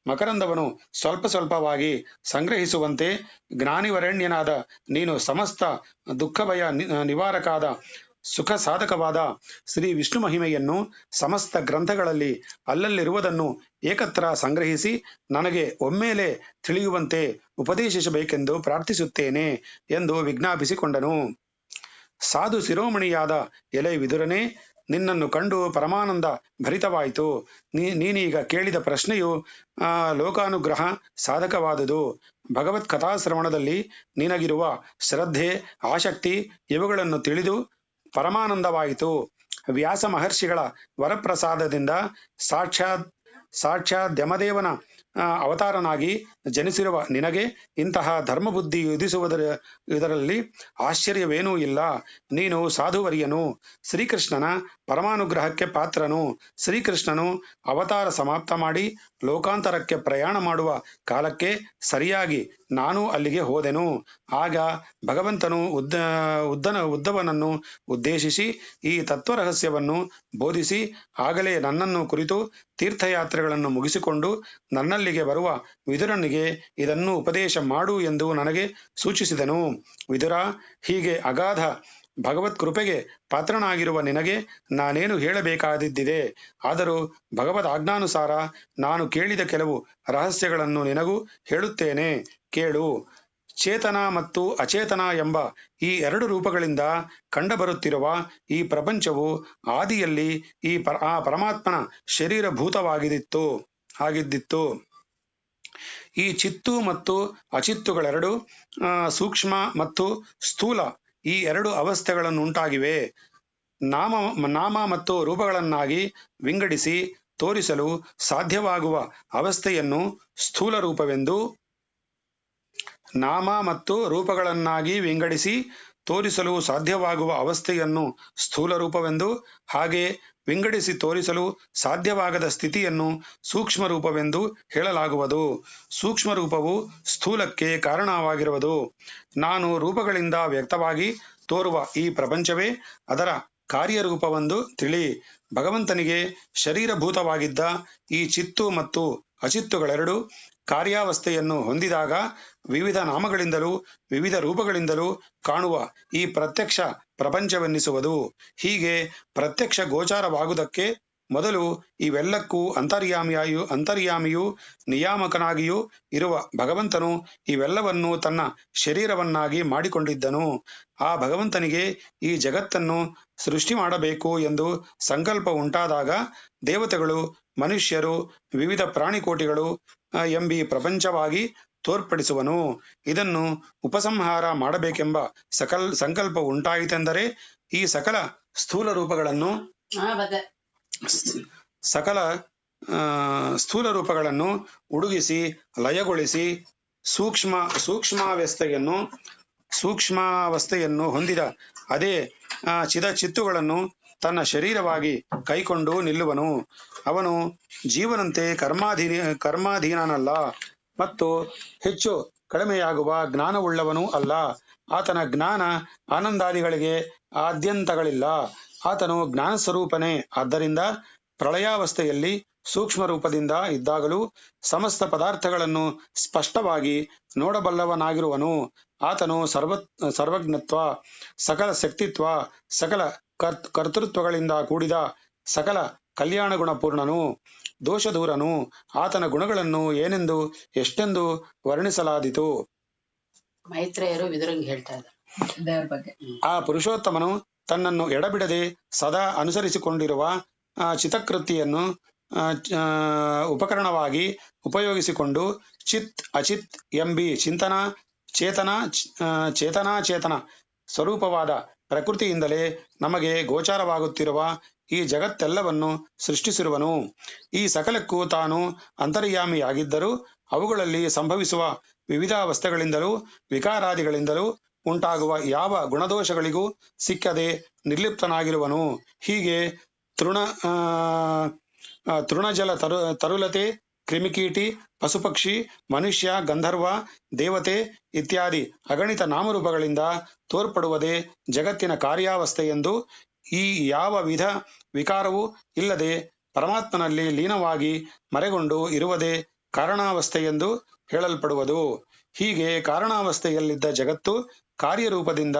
ಮಕರಂದವನ್ನು ಸ್ವಲ್ಪ ಸ್ವಲ್ಪವಾಗಿ ಸಂಗ್ರಹಿಸುವಂತೆ ಜ್ಞಾನಿವರೆಣ್ಯನಾದ ನೀನು ಸಮಸ್ತ ದುಃಖ ಭಯ ನಿವಾರಕಾದ ಸುಖ ಸಾಧಕವಾದ ಶ್ರೀ ವಿಷ್ಣು ಮಹಿಮೆಯನ್ನು ಸಮಸ್ತ ಗ್ರಂಥಗಳಲ್ಲಿ ಅಲ್ಲಲ್ಲಿರುವುದನ್ನು ಏಕತ್ರ ಸಂಗ್ರಹಿಸಿ ನನಗೆ ಒಮ್ಮೆಲೆ ತಿಳಿಯುವಂತೆ ಉಪದೇಶಿಸಬೇಕೆಂದು ಪ್ರಾರ್ಥಿಸುತ್ತೇನೆ ಎಂದು ವಿಜ್ಞಾಪಿಸಿಕೊಂಡನು. ಸಾಧು ಶಿರೋಮಣಿಯಾದ ಎಲೆ ವಿದುರನೇ, ನಿನ್ನನ್ನು ಕಂಡು ಪರಮಾನಂದ ಭರಿತವಾಯಿತು. ನೀನೀಗ ಕೇಳಿದ ಪ್ರಶ್ನೆಯು ಲೋಕಾನುಗ್ರಹ ಸಾಧಕವಾದುದು. ಭಗವತ್ ಕಥಾಶ್ರವಣದಲ್ಲಿ ನಿನಗಿರುವ ಶ್ರದ್ಧೆ ಆಸಕ್ತಿ ಇವುಗಳನ್ನು ತಿಳಿದು ಪರಮಾನಂದವಾಯಿತು. ವ್ಯಾಸ ಮಹರ್ಷಿಗಳ ವರಪ್ರಸಾದದಿಂದ ಸಾಕ್ಷಾತ್ ಯಮದೇವನ ಅವತಾರನಾಗಿ ಜನಿಸಿರುವ ನಿನಗೆ ಇಂತಹ ಧರ್ಮಬುದ್ಧಿ ಇದರಲ್ಲಿ ಆಶ್ಚರ್ಯವೇನೂ ಇಲ್ಲ. ನೀನು ಸಾಧುವರ್ಯನು, ಶ್ರೀಕೃಷ್ಣನ ಪರಮಾನುಗ್ರಹಕ್ಕೆ ಪಾತ್ರನು. ಶ್ರೀಕೃಷ್ಣನು ಅವತಾರ ಸಮಾಪ್ತ ಮಾಡಿ ಲೋಕಾಂತರಕ್ಕೆ ಪ್ರಯಾಣ ಮಾಡುವ ಕಾಲಕ್ಕೆ ಸರಿಯಾಗಿ ನಾನು ಅಲ್ಲಿಗೆ ಹೋದೆನು. ಆಗ ಭಗವಂತನು ಉದ್ಧವನನ್ನು ಉದ್ದೇಶಿಸಿ ಈ ತತ್ವರಹಸ್ಯವನ್ನು ಬೋಧಿಸಿ ಆಗಲೇ ನನ್ನನ್ನು ಕುರಿತು ತೀರ್ಥಯಾತ್ರೆಗಳನ್ನು ಮುಗಿಸಿಕೊಂಡು ನನ್ನಲ್ಲಿಗೆ ಬರುವ ವಿದುರನಿಗೆ ಇದನ್ನು ಉಪದೇಶ ಮಾಡು ಎಂದು ನನಗೆ ಸೂಚಿಸಿದನು. ವಿದುರ, ಹೀಗೆ ಅಗಾಧ ಭಗವತ್ ಕೃಪೆಗೆ ಪಾತ್ರನಾಗಿರುವ ನಿನಗೆ ನಾನೇನು ಹೇಳಬೇಕಾದಿದ್ದಿದೆ. ಆದರೂ ಭಗವದ್ ಆಜ್ಞಾನುಸಾರ ನಾನು ಕೇಳಿದ ಕೆಲವು ರಹಸ್ಯಗಳನ್ನು ನಿನಗೂ ಹೇಳುತ್ತೇನೆ, ಕೇಳು. ಚೇತನ ಮತ್ತು ಅಚೇತನ ಎಂಬ ಈ ಎರಡು ರೂಪಗಳಿಂದ ಕಂಡುಬರುತ್ತಿರುವ ಈ ಪ್ರಪಂಚವು ಆದಿಯಲ್ಲಿ ಆ ಪರಮಾತ್ಮನ ಆಗಿದ್ದಿತ್ತು. ಈ ಚಿತ್ತು ಮತ್ತು ಅಚಿತ್ತುಗಳೆರಡು ಸೂಕ್ಷ್ಮ ಮತ್ತು ಸ್ಥೂಲ ಈ ಎರಡು ಅವಸ್ಥೆಗಳನ್ನುಂಟಾಗಿವೆ. ನಾಮ ಮತ್ತು ರೂಪಗಳನ್ನಾಗಿ ವಿಂಗಡಿಸಿ ತೋರಿಸಲು ಸಾಧ್ಯವಾಗುವ ಅವಸ್ಥೆಯನ್ನು ಸ್ಥೂಲ ರೂಪವೆಂದು, ನಾಮ ಮತ್ತು ರೂಪಗಳನ್ನಾಗಿ ವಿಂಗಡಿಸಿ ತೋರಿಸಲು ಸಾಧ್ಯವಾಗುವ ಅವಸ್ಥೆಯನ್ನು ಸ್ಥೂಲ ರೂಪವೆಂದು, ಹಾಗೆ ವಿಂಗಡಿಸಿ ತೋರಿಸಲು ಸಾಧ್ಯವಾಗದ ಸ್ಥಿತಿಯನ್ನು ಸೂಕ್ಷ್ಮ ರೂಪವೆಂದು ಹೇಳಲಾಗುವುದು. ಸೂಕ್ಷ್ಮ ರೂಪವು ಸ್ಥೂಲಕ್ಕೆ ಕಾರಣವಾಗಿರುವುದು. ನಾನು ರೂಪಗಳಿಂದ ವ್ಯಕ್ತವಾಗಿ ತೋರುವ ಈ ಪ್ರಪಂಚವೇ ಅದರ ಕಾರ್ಯರೂಪವೆಂದು ತಿಳಿ. ಭಗವಂತನಿಗೆ ಶರೀರಭೂತವಾಗಿದ್ದ ಈ ಚಿತ್ತು ಮತ್ತು ಅಚಿತ್ತುಗಳೆರಡು ಕಾರ್ಯಾವಸ್ಥೆಯನ್ನು ಹೊಂದಿದಾಗ ವಿವಿಧ ನಾಮಗಳಿಂದಲೂ ವಿವಿಧ ರೂಪಗಳಿಂದಲೂ ಕಾಣುವ ಈ ಪ್ರತ್ಯಕ್ಷ ಪ್ರಪಂಚವೆನ್ನಿಸುವುದು. ಹೀಗೆ ಪ್ರತ್ಯಕ್ಷ ಗೋಚಾರವಾಗುವುದಕ್ಕೆ ಮೊದಲು ಇವೆಲ್ಲಕ್ಕೂ ಅಂತರ್ಯಾಮಿಯೂ ನಿಯಾಮಕನಾಗಿಯೂ ಇರುವ ಭಗವಂತನು ಇವೆಲ್ಲವನ್ನೂ ತನ್ನ ಶರೀರವನ್ನಾಗಿ ಮಾಡಿಕೊಂಡಿದ್ದನು. ಆ ಭಗವಂತನಿಗೆ ಈ ಜಗತ್ತನ್ನು ಸೃಷ್ಟಿ ಮಾಡಬೇಕು ಎಂದು ಸಂಕಲ್ಪ ಉಂಟಾದಾಗ ದೇವತೆಗಳು, ಮನುಷ್ಯರು, ವಿವಿಧ ಪ್ರಾಣಿಕೋಟಿಗಳು ಎಂಬಿ ಪ್ರಪಂಚವಾಗಿ ತೋರ್ಪಡಿಸುವನು. ಇದನ್ನು ಉಪಸಂಹಾರ ಮಾಡಬೇಕೆಂಬ ಸಂಕಲ್ಪ ಉಂಟಾಯಿತೆಂದರೆ ಈ ಸಕಲ ಸ್ಥೂಲ ರೂಪಗಳನ್ನು ಉಡುಗಿಸಿ ಲಯಗೊಳಿಸಿ ಸೂಕ್ಷ್ಮಾವಸ್ಥೆಯನ್ನು ಹೊಂದಿದ ಅದೇ ಚಿತ್ತುಗಳನ್ನು ತನ್ನ ಶರೀರವಾಗಿ ಕೈಕೊಂಡು ನಿಲ್ಲುವನು. ಅವನು ಜೀವನಂತೆ ಕರ್ಮಾಧೀನನಲ್ಲ ಮತ್ತು ಹೆಚ್ಚು ಕಡಿಮೆಯಾಗುವ ಜ್ಞಾನವುಳ್ಳವನೂ ಅಲ್ಲ. ಆತನ ಜ್ಞಾನ ಆನಂದಾದಿಗಳಿಗೆ ಆದ್ಯಂತಗಳಿಲ್ಲ. ಆತನು ಜ್ಞಾನಸ್ವರೂಪನೇ. ಆದ್ದರಿಂದ ಪ್ರಳಯಾವಸ್ಥೆಯಲ್ಲಿ ಸೂಕ್ಷ್ಮ ರೂಪದಿಂದ ಇದ್ದಾಗಲೂ ಸಮಸ್ತ ಪದಾರ್ಥಗಳನ್ನು ಸ್ಪಷ್ಟವಾಗಿ ನೋಡಬಲ್ಲವನಾಗಿರುವನು. ಆತನು ಸರ್ವಜ್ಞತ್ವ, ಸಕಲ ಶಕ್ತಿತ್ವ, ಸಕಲ ಕರ್ತೃತ್ವಗಳಿಂದ ಕೂಡಿದ ಸಕಲ ಕಲ್ಯಾಣ ಗುಣಪೂರ್ಣನು, ದೋಷದೂರನು. ಆತನ ಗುಣಗಳನ್ನು ಏನೆಂದು ಎಷ್ಟೆಂದು ವರ್ಣಿಸಲಾದೀತು. ಮೈತ್ರೇಯರು ವಿದುರಂಗಿ ಹೇಳ್ತಾ ಇದ್ದಾರೆ ದೇವರ ಬಗ್ಗೆ. ಆ ಪುರುಷೋತ್ತಮನು ತನ್ನನ್ನು ಎಡಬಿಡದೆ ಸದಾ ಅನುಸರಿಸಿಕೊಂಡಿರುವ ಚಿತಕೃತಿಯನ್ನು ಉಪಕರಣವಾಗಿ ಉಪಯೋಗಿಸಿಕೊಂಡು ಚಿತ್ ಅಚಿತ್ ಎಂಬಿ ಚೇತನಾಚೇತನ ಸ್ವರೂಪವಾದ ಪ್ರಕೃತಿಯಿಂದಲೇ ನಮಗೆ ಗೋಚಾರವಾಗುತ್ತಿರುವ ಈ ಜಗತ್ತೆಲ್ಲವನ್ನು ಸೃಷ್ಟಿಸಿರುವನು. ಈ ಸಕಲಕ್ಕೂ ತಾನು ಅಂತರ್ಯಾಮಿಯಾಗಿದ್ದರೂ ಅವುಗಳಲ್ಲಿ ಸಂಭವಿಸುವ ವಿವಿಧ ಅವಸ್ಥೆಗಳಿಂದಲೂ ವಿಕಾರಾದಿಗಳಿಂದಲೂ ಉಂಟಾಗುವ ಯಾವ ಗುಣದೋಷಗಳಿಗೂ ಸಿಕ್ಕದೆ ನಿರ್ಲಿಪ್ತನಾಗಿರುವನು. ಹೀಗೆ ತೃಣಜಲ ತರುಲತೆ, ಕ್ರಿಮಿಕೀಟಿ, ಪಶುಪಕ್ಷಿ, ಮನುಷ್ಯ, ಗಂಧರ್ವ, ದೇವತೆ ಇತ್ಯಾದಿ ಅಗಣಿತ ನಾಮರೂಪಗಳಿಂದ ತೋರ್ಪಡುವುದೇ ಜಗತ್ತಿನ ಕಾರ್ಯಾವಸ್ಥೆಯೆಂದು, ಈ ಯಾವ ವಿಧ ವಿಕಾರವೂ ಇಲ್ಲದೆ ಪರಮಾತ್ಮನಲ್ಲಿ ಲೀನವಾಗಿ ಮರೆಗೊಂಡು ಇರುವುದೇ ಕಾರಣಾವಸ್ಥೆಯೆಂದು ಹೇಳಲ್ಪಡುವುದು. ಹೀಗೆ ಕಾರಣಾವಸ್ಥೆಯಲ್ಲಿದ್ದ ಜಗತ್ತು ಕಾರ್ಯರೂಪದಿಂದ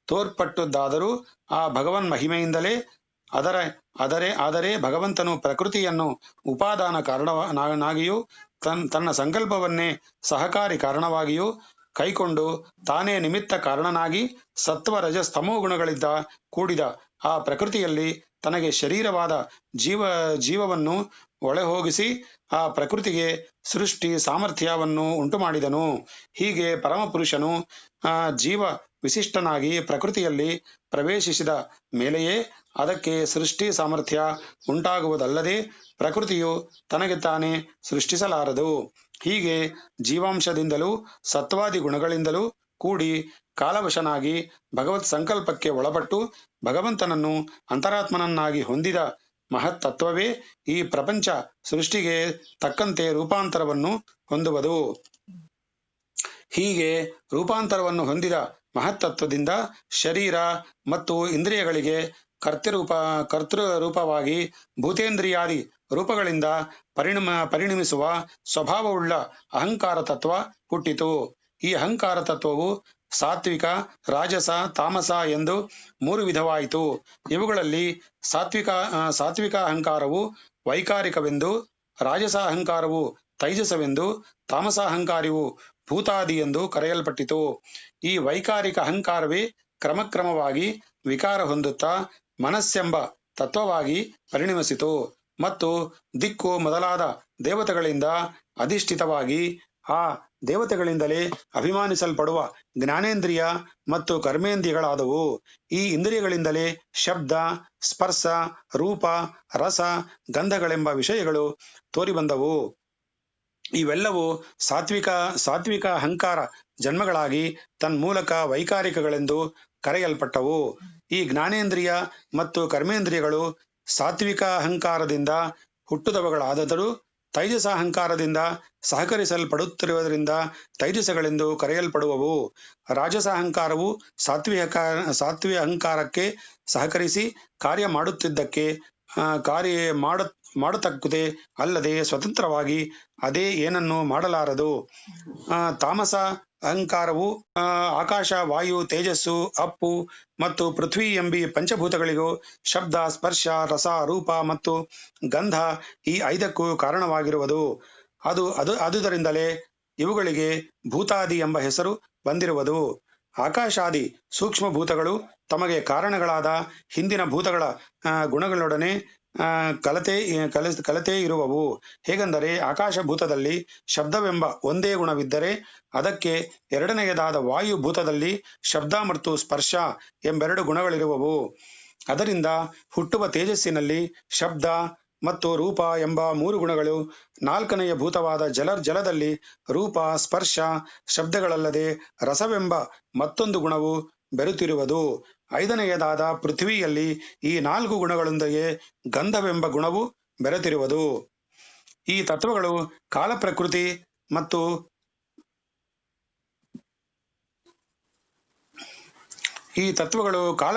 ತೋರ್ಪಟ್ಟದ್ದಾದರೂ ಆ ಭಗವನ್ ಮಹಿಮೆಯಿಂದಲೇ ಆದರೆ ಭಗವಂತನು ಪ್ರಕೃತಿಯನ್ನು ಉಪಾದಾನ ಕಾರಣನಾಗಿಯೂ ತನ್ನ ಸಂಕಲ್ಪವನ್ನೇ ಸಹಕಾರಿ ಕಾರಣವಾಗಿಯೂ ಕೈಕೊಂಡು ತಾನೇ ನಿಮಿತ್ತ ಕಾರಣನಾಗಿ ಸತ್ವ ರಜಸ್ತಮೋ ಗುಣಗಳಿಂದ ಕೂಡಿದ ಆ ಪ್ರಕೃತಿಯಲ್ಲಿ ತನಗೆ ಶರೀರವಾದ ಜೀವವನ್ನು ಒಳಹೋಗಿಸಿ ಆ ಪ್ರಕೃತಿಗೆ ಸೃಷ್ಟಿ ಸಾಮರ್ಥ್ಯವನ್ನು ಉಂಟು ಮಾಡಿದನು. ಹೀಗೆ ಪರಮಪುರುಷನು ಜೀವ ವಿಶಿಷ್ಟನಾಗಿ ಪ್ರಕೃತಿಯಲ್ಲಿ ಪ್ರವೇಶಿಸಿದ ಮೇಲೆಯೇ ಅದಕ್ಕೆ ಸೃಷ್ಟಿ ಸಾಮರ್ಥ್ಯ ಉಂಟಾಗುವುದಲ್ಲದೆ ಪ್ರಕೃತಿಯು ತನಗೆ ತಾನೇ ಸೃಷ್ಟಿಸಲಾರದು. ಹೀಗೆ ಜೀವಾಂಶದಿಂದಲೂ ಸತ್ವಾದಿ ಗುಣಗಳಿಂದಲೂ ಕೂಡಿ ಕಾಲವಶನಾಗಿ ಭಗವತ್ ಸಂಕಲ್ಪಕ್ಕೆ ಒಳಪಟ್ಟು ಭಗವಂತನನ್ನು ಅಂತರಾತ್ಮನನ್ನಾಗಿ ಹೊಂದಿದ ಮಹತ್ತತ್ವವೇ ಈ ಪ್ರಪಂಚ ಸೃಷ್ಟಿಗೆ ತಕ್ಕಂತೆ ರೂಪಾಂತರವನ್ನು ಹೊಂದುವುದು. ಹೀಗೆ ರೂಪಾಂತರವನ್ನು ಹೊಂದಿದ ಮಹತ್ತತ್ವದಿಂದ ಶರೀರ ಮತ್ತು ಇಂದ್ರಿಯಗಳಿಗೆ ಕರ್ತೃರೂಪವಾಗಿ ಭೂತೇಂದ್ರಿಯಾದಿ ರೂಪಗಳಿಂದ ಪರಿಣಮಿಸುವ ಸ್ವಭಾವವುಳ್ಳ ಅಹಂಕಾರ ತತ್ವ ಹುಟ್ಟಿತು. ಈ ಅಹಂಕಾರ ತತ್ವವು ಸಾತ್ವಿಕ, ರಾಜಸ, ತಾಮಸ ಎಂದು 3 ವಿಧವಾಯಿತು. ಇವುಗಳಲ್ಲಿ ಸಾತ್ವಿಕ ಅಹಂಕಾರವು ವೈಕಾರಿಕವೆಂದು, ರಾಜಸ ಅಹಂಕಾರವು ತೈಜಸವೆಂದು, ತಾಮಸ ಅಹಂಕಾರವು ಭೂತಾದಿ ಎಂದು ಕರೆಯಲ್ಪಟ್ಟಿತು. ಈ ವೈಕಾರಿಕ ಅಹಂಕಾರವೇ ಕ್ರಮಕ್ರಮವಾಗಿ ವಿಕಾರ ಹೊಂದುತ್ತಾ ಮನಸ್ಸೆಂಬ ತತ್ವವಾಗಿ ಪರಿಣಮಿಸಿತು ಮತ್ತು ದಿಕ್ಕು ಮೊದಲಾದ ದೇವತೆಗಳಿಂದ ಅಧಿಷ್ಠಿತವಾಗಿ ಆ ದೇವತೆಗಳಿಂದಲೇ ಅಭಿಮಾನಿಸಲ್ಪಡುವ ಜ್ಞಾನೇಂದ್ರಿಯ ಮತ್ತು ಕರ್ಮೇಂದ್ರಿಯಗಳಾದವು. ಈ ಇಂದ್ರಿಯಗಳಿಂದಲೇ ಶಬ್ದ, ಸ್ಪರ್ಶ, ರೂಪ, ರಸ, ಗಂಧಗಳೆಂಬ ವಿಷಯಗಳು ತೋರಿಬಂದವು. ಇವೆಲ್ಲವೂ ಸಾತ್ವಿಕ ಅಹಂಕಾರ ಜನ್ಮಗಳಾಗಿ ತನ್ಮೂಲಕ ವೈಕಾರಿಕಗಳೆಂದು ಕರೆಯಲ್ಪಟ್ಟವು. ಈ ಜ್ಞಾನೇಂದ್ರಿಯ ಮತ್ತು ಕರ್ಮೇಂದ್ರಿಯಗಳು ಸಾತ್ವಿಕ ಅಹಂಕಾರದಿಂದ ಹುಟ್ಟಿದವುಗಳಾದರೂ ತೈಜಸ ಅಹಂಕಾರದಿಂದ ಸಹಕರಿಸಲ್ಪಡುತ್ತಿರುವುದರಿಂದ ತೈಜಸಗಳೆಂದು ಕರೆಯಲ್ಪಡುವವು. ರಾಜಸ ಅಹಂಕಾರವು ಸಾತ್ವಿಕ ಅಹಂಕಾರಕ್ಕೆ ಸಹಕರಿಸಿ ಕಾರ್ಯ ಮಾಡುತ್ತಿದ್ದಕ್ಕೆ ಮಾಡತಕ್ಕುದೇ ಅಲ್ಲದೆ ಸ್ವತಂತ್ರವಾಗಿ ಅದೇ ಏನನ್ನು ಮಾಡಲಾರದು. ತಾಮಸ ಅಹಂಕಾರವು ಆಕಾಶ, ವಾಯು, ತೇಜಸ್ಸು, ಅಪ್ಪು ಮತ್ತು ಪೃಥ್ವಿ ಎಂಬಿ ಪಂಚಭೂತಗಳಿಗೂ ಶಬ್ದ, ಸ್ಪರ್ಶ, ರಸ, ರೂಪ ಮತ್ತು ಗಂಧ ಈ 5ಕ್ಕೂ ಕಾರಣವಾಗಿರುವುದು. ಅದುದರಿಂದಲೇ ಇವುಗಳಿಗೆ ಭೂತಾದಿ ಎಂಬ ಹೆಸರು ಬಂದಿರುವುದು. ಆಕಾಶಾದಿ ಸೂಕ್ಷ್ಮ ಭೂತಗಳು ತಮಗೆ ಕಾರಣಗಳಾದ ಹಿಂದಿನ ಭೂತಗಳ ಗುಣಗಳೊಡನೆ ಕಲತೆ ಇರುವವು. ಹೇಗೆಂದರೆ ಆಕಾಶಭೂತದಲ್ಲಿ ಶಬ್ದವೆಂಬ ಒಂದೇ ಗುಣವಿದ್ದರೆ ಅದಕ್ಕೆ ಎರಡನೆಯದಾದ ವಾಯು ಭೂತದಲ್ಲಿ ಶಬ್ದ ಮತ್ತು ಸ್ಪರ್ಶ ಎಂಬೆರಡು ಗುಣಗಳಿರುವವು. ಅದರಿಂದ ಹುಟ್ಟುವ ತೇಜಸ್ಸಿನಲ್ಲಿ ಶಬ್ದ ಮತ್ತು ರೂಪ ಎಂಬ 3 ಗುಣಗಳು, 4ನೆಯ ಭೂತವಾದ ಜಲದಲ್ಲಿ ರೂಪ, ಸ್ಪರ್ಶ, ಶಬ್ದಗಳಲ್ಲದೆ ರಸವೆಂಬ ಮತ್ತೊಂದು ಗುಣವು ಬೆರೆತಿರುವುದು. 5ನೆಯದಾದ ಪೃಥ್ವಿಯಲ್ಲಿ ಈ 4 ಗುಣಗಳೊಂದಿಗೆ ಗಂಧವೆಂಬ ಗುಣವು ಬೆರೆತಿರುವುದು. ಈ ತತ್ವಗಳು ಕಾಲ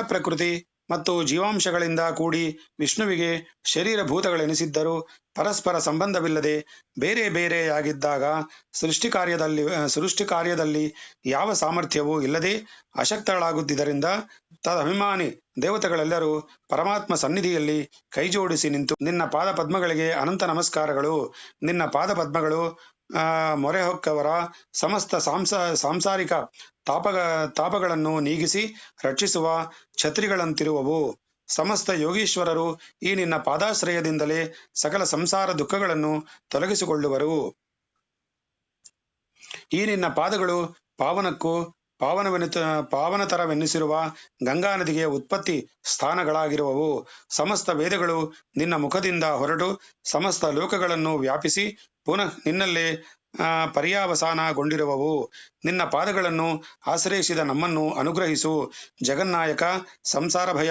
ಪ್ರಕೃತಿ ಮತ್ತು ಜೀವಾಂಶಗಳಿಂದ ಕೂಡಿ ವಿಷ್ಣುವಿಗೆ ಶರೀರ ಭೂತಗಳೆನಿಸಿದ್ದರೂ ಪರಸ್ಪರ ಸಂಬಂಧವಿಲ್ಲದೆ ಬೇರೆ ಬೇರೆಯಾಗಿದ್ದಾಗ ಸೃಷ್ಟಿ ಕಾರ್ಯದಲ್ಲಿ ಯಾವ ಸಾಮರ್ಥ್ಯವೂ ಇಲ್ಲದೆ ಅಶಕ್ತಳಾಗುತ್ತಿದ್ದರಿಂದ ತದಭಿಮಾನಿ ದೇವತೆಗಳೆಲ್ಲರೂ ಪರಮಾತ್ಮ ಸನ್ನಿಧಿಯಲ್ಲಿ ಕೈಜೋಡಿಸಿ ನಿಂತು, ನಿನ್ನ ಪಾದ ಪದ್ಮಗಳಿಗೆ ಅನಂತ ನಮಸ್ಕಾರಗಳು. ನಿನ್ನ ಪಾದ ಪದ್ಮಗಳು ಮೊರೆಹೊಕ್ಕವರ ಸಮಸ್ತ ಸಾಂಸಾರಿಕ ತಾಪಗಳನ್ನು ನೀಗಿಸಿ ರಕ್ಷಿಸುವ ಛತ್ರಿಗಳಂತಿರುವವು. ಸಮಸ್ತ ಯೋಗೀಶ್ವರರು ಈ ನಿನ್ನ ಪಾದಾಶ್ರಯದಿಂದಲೇ ಸಕಲ ಸಂಸಾರ ದುಃಖಗಳನ್ನು ತೊಲಗಿಸಿಕೊಳ್ಳುವರು. ಈ ನಿನ್ನ ಪಾದಗಳು ಪಾವನತರವೆನ್ನಿಸಿರುವ ಗಂಗಾ ನದಿಗೆ ಉತ್ಪತ್ತಿ ಸ್ಥಾನಗಳಾಗಿರುವವು. ಸಮಸ್ತ ವೇದಗಳು ನಿನ್ನ ಮುಖದಿಂದ ಹೊರಟು ಸಮಸ್ತ ಲೋಕಗಳನ್ನು ವ್ಯಾಪಿಸಿ ಪುನಃ ನಿನ್ನಲ್ಲೇ ಪರ್ಯಾವಸಾನಗೊಂಡಿರುವವು. ನಿನ್ನ ಪಾದಗಳನ್ನು ಆಶ್ರಯಿಸಿದ ನಮ್ಮನ್ನು ಅನುಗ್ರಹಿಸು. ಜಗನ್ನಾಯಕ, ಸಂಸಾರ ಭಯ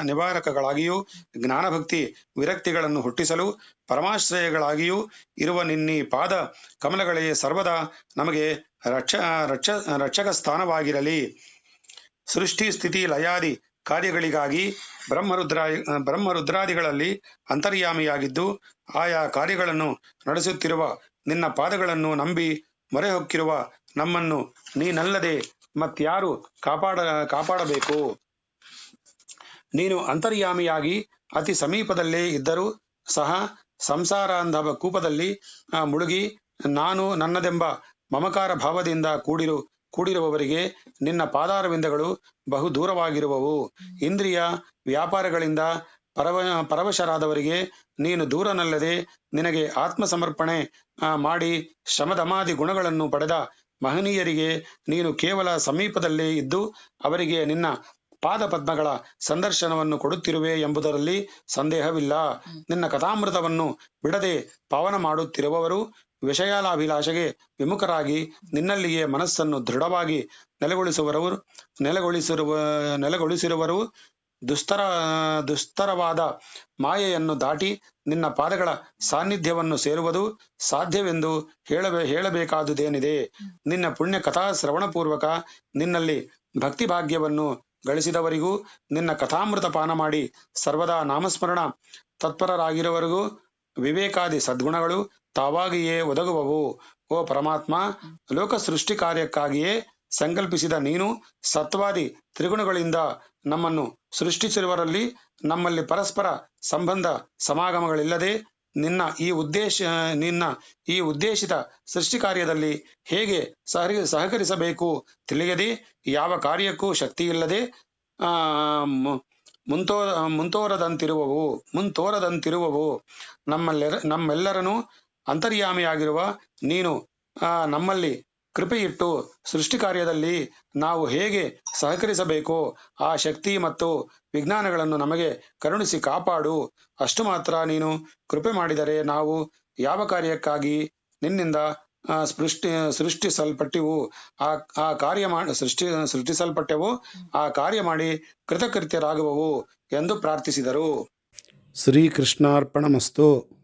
ನಿವಾರಕಗಳಾಗಿಯೂ ಜ್ಞಾನಭಕ್ತಿ ವಿರಕ್ತಿಗಳನ್ನು ಹುಟ್ಟಿಸಲು ಪರಮಾಶ್ರಯಗಳಾಗಿಯೂ ಇರುವ ನಿನ್ನೀ ಪಾದ ಕಮಲಗಳೇ ಸರ್ವದಾ ನಮಗೆ ರಕ್ಷಕ ಸ್ಥಾನವಾಗಿರಲಿ. ಸೃಷ್ಟಿ ಸ್ಥಿತಿ ಲಯಾದಿ ಕಾರ್ಯಗಳಿಗಾಗಿ ಬ್ರಹ್ಮರುದ್ರಾದಿಗಳಲ್ಲಿ ಅಂತರ್ಯಾಮಿಯಾಗಿದ್ದು ಆಯಾ ಕಾರ್ಯಗಳನ್ನು ನಡೆಸುತ್ತಿರುವ ನಿನ್ನ ಪಾದಗಳನ್ನು ನಂಬಿ ಮೊರೆಹೊಕ್ಕಿರುವ ನಮ್ಮನ್ನು ನೀನಲ್ಲದೆ ಮತ್ಯಾರು ಕಾಪಾಡಬೇಕು? ನೀನು ಅಂತರ್ಯಾಮಿಯಾಗಿ ಅತಿ ಸಮೀಪದಲ್ಲೇ ಇದ್ದರೂ ಸಹ ಸಂಸಾರಾಂಧವ ಕೂಪದಲ್ಲಿ ಮುಳುಗಿ ನಾನು ನನ್ನದೆಂಬ ಮಮಕಾರ ಭಾವದಿಂದ ಕೂಡಿರುವವರಿಗೆ ನಿನ್ನ ಪಾದಾರವಿಂದಗಳು ಬಹು ದೂರವಾಗಿರುವವು. ಇಂದ್ರಿಯ ವ್ಯಾಪಾರಗಳಿಂದ ಪರವಶರಾದವರಿಗೆ ನೀನು ದೂರನಲ್ಲದೆ ನಿನಗೆ ಆತ್ಮಸಮರ್ಪಣೆ ಮಾಡಿ ಶಮದಮಾದಿ ಗುಣಗಳನ್ನು ಪಡೆದ ಮಹನೀಯರಿಗೆ ನೀನು ಕೇವಲ ಸಮೀಪದಲ್ಲೇ ಇದ್ದು ಅವರಿಗೆ ನಿನ್ನ ಪಾದ ಪದ್ಮಗಳ ಸಂದರ್ಶನವನ್ನು ಕೊಡುತ್ತಿರುವೆ ಎಂಬುದರಲ್ಲಿ ಸಂದೇಹವಿಲ್ಲ. ನಿನ್ನ ಕಥಾಮೃತವನ್ನು ಬಿಡದೆ ಪಾವನ ಮಾಡುತ್ತಿರುವವರು ವಿಷಯಾಲಾಭಿಲಾಷೆಗೆ ವಿಮುಖರಾಗಿ ನಿನ್ನಲ್ಲಿಯೇ ಮನಸ್ಸನ್ನು ದೃಢವಾಗಿ ನೆಲೆಗೊಳಿಸಿರುವರು ದುಸ್ತರವಾದ ಮಾಯೆಯನ್ನು ದಾಟಿ ನಿನ್ನ ಪಾದಗಳ ಸಾನ್ನಿಧ್ಯವನ್ನು ಸೇರುವುದು ಸಾಧ್ಯವೆಂದು ಹೇಳಬೇಕಾದುದೇನಿದೆ? ನಿನ್ನ ಪುಣ್ಯ ಕಥಾ ಶ್ರವಣಪೂರ್ವಕ ನಿನ್ನಲ್ಲಿ ಭಕ್ತಿ ಭಾಗ್ಯವನ್ನು ಗಳಿಸಿದವರಿಗೂ ನಿನ್ನ ಕಥಾಮೃತ ಪಾನ ಮಾಡಿ ಸರ್ವದಾ ನಾಮಸ್ಮರಣ ತತ್ಪರರಾಗಿರುವವರಿಗೂ ವಿವೇಕಾದಿ ಸದ್ಗುಣಗಳು ತಾವಾಗಿಯೇ ಒದಗುವವು. ಓ ಪರಮಾತ್ಮ, ಲೋಕ ಸೃಷ್ಟಿ ಕಾರ್ಯಕ್ಕಾಗಿಯೇ ಸಂಕಲ್ಪಿಸಿದ ನೀನು ಸತ್ವಾದಿ ತ್ರಿಗುಣಗಳಿಂದ ನಮ್ಮನ್ನು ಸೃಷ್ಟಿಸಿರುವರಲ್ಲಿ ನಮ್ಮಲ್ಲಿ ಪರಸ್ಪರ ಸಂಬಂಧ ಸಮಾಗಮಗಳಿಲ್ಲದೆ ನಿನ್ನ ಈ ಉದ್ದೇಶಿತ ಸೃಷ್ಟಿ ಕಾರ್ಯದಲ್ಲಿ ಹೇಗೆ ಸಹಕರಿಸಬೇಕು ತಿಳಿಯದೆ ಯಾವ ಕಾರ್ಯಕ್ಕೂ ಶಕ್ತಿಯಿಲ್ಲದೆ ಮುಂತೋರದಂತಿರುವವು ನಮ್ಮೆಲ್ಲರನ್ನು ಅಂತರ್ಯಾಮಿಯಾಗಿರುವ ನೀನು ನಮ್ಮಲ್ಲಿ ಕೃಪೆಯಿಟ್ಟು ಸೃಷ್ಟಿ ಕಾರ್ಯದಲ್ಲಿ ನಾವು ಹೇಗೆ ಸಹಕರಿಸಬೇಕೋ ಆ ಶಕ್ತಿ ಮತ್ತು ವಿಜ್ಞಾನಗಳನ್ನು ನಮಗೆ ಕರುಣಿಸಿ ಕಾಪಾಡು. ಅಷ್ಟು ಮಾತ್ರ ನೀನು ಕೃಪೆ ಮಾಡಿದರೆ ನಾವು ಯಾವ ಕಾರ್ಯಕ್ಕಾಗಿ ನಿನ್ನಿಂದ ಸೃಷ್ಟಿಸಲ್ಪಟ್ಟೆವು ಆ ಕಾರ್ಯ ಮಾಡಿ ಸೃಷ್ಟಿಸಲ್ಪಟ್ಟೆವು ಆ ಕಾರ್ಯ ಮಾಡಿ ಕೃತಕೃತ್ಯರಾಗುವವು ಎಂದು ಪ್ರಾರ್ಥಿಸಿದರು. ಶ್ರೀಕೃಷ್ಣಾರ್ಪಣಮಸ್ತು.